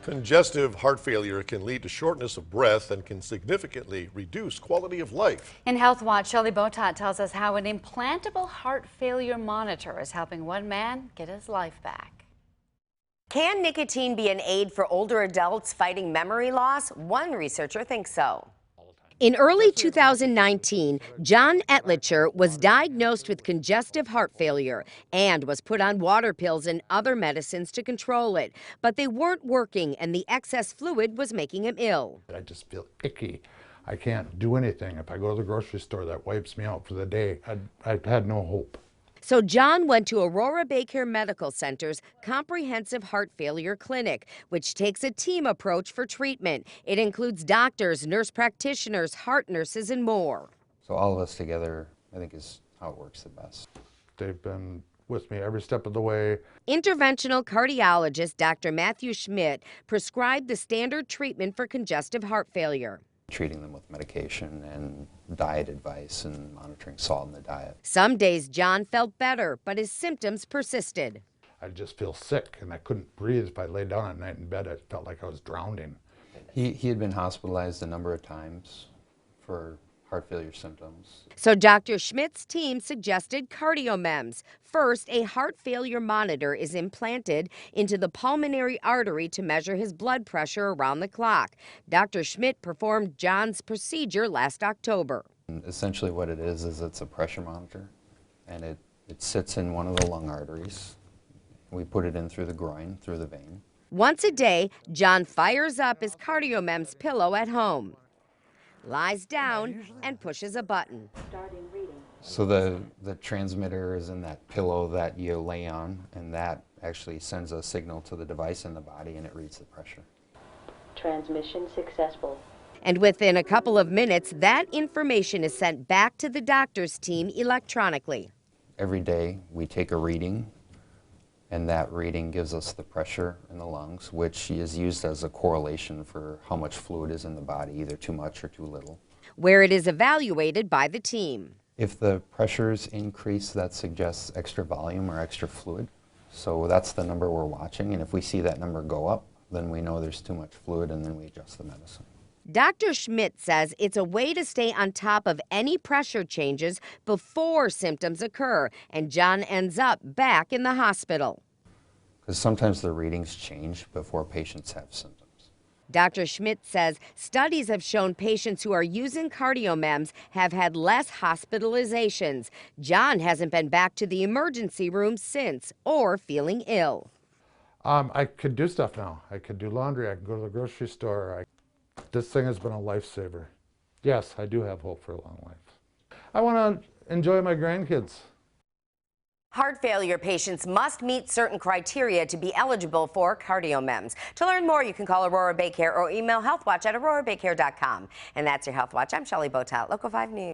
Congestive heart failure can lead to shortness of breath and can significantly reduce quality of life. In Healthwatch, Shelley Botat tells us how an implantable heart failure monitor is helping one man get his life back. Can nicotine be an aid for older adults fighting memory loss? One researcher thinks so. In early 2019, John Etlicher was diagnosed with congestive heart failure and was put on water pills and other medicines to control it. But they weren't working, and the excess fluid was making him ill. I just feel icky. I can't do anything. If I go to the grocery store, that wipes me out for the day. I had no hope. So John went to Aurora Baycare Medical Center's Comprehensive Heart Failure Clinic, which takes a team approach for treatment. It includes doctors, nurse practitioners, heart nurses, and more. So all of us together, I think, is how it works the best. They've been with me every step of the way. Interventional cardiologist Dr. Matthew Schmidt prescribed the standard treatment for congestive heart failure. Treating them with medication and diet advice and monitoring salt in the diet. Some days John felt better, but his symptoms persisted. I just feel sick and I couldn't breathe. If I lay down at night in bed, I felt like I was drowning. He had been hospitalized a number of times for heart failure symptoms. So Dr. Schmidt's team suggested Cardiomems. First, a heart failure monitor is implanted into the pulmonary artery to measure his blood pressure around the clock. Dr. Schmidt performed John's procedure last October. And essentially what it is it's a pressure monitor, and it sits in one of the lung arteries. We put it in through the groin, through the vein. Once a day, John fires up his Cardiomems pillow at home, lies down, and pushes a button. So the transmitter is in that pillow that you lay on, and that actually sends a signal to the device in the body, and it reads the pressure. Transmission successful. And within a couple of minutes, that information is sent back to the doctor's team electronically. Every day we take a reading, and that reading gives us the pressure in the lungs, which is used as a correlation for how much fluid is in the body, either too much or too little. Where it is evaluated by the team. If the pressures increase, that suggests extra volume or extra fluid. So that's the number we're watching, and if we see that number go up, then we know there's too much fluid, and then we adjust the medicine. Dr. Schmidt says it's a way to stay on top of any pressure changes before symptoms occur, and John ends up back in the hospital. Because sometimes the readings change before patients have symptoms. Dr. Schmidt says studies have shown patients who are using Cardiomems have had less hospitalizations. John hasn't been back to the emergency room since or feeling ill. I could do stuff now. I could do laundry. I could go to the grocery store. This thing has been a lifesaver. Yes, I do have hope for a long life. I want to enjoy my grandkids. Heart failure patients must meet certain criteria to be eligible for Cardiomems. To learn more, you can call Aurora Baycare or email healthwatch@aurorabaycare.com. And that's your Health Watch. I'm Shelley Botat, Local 5 News.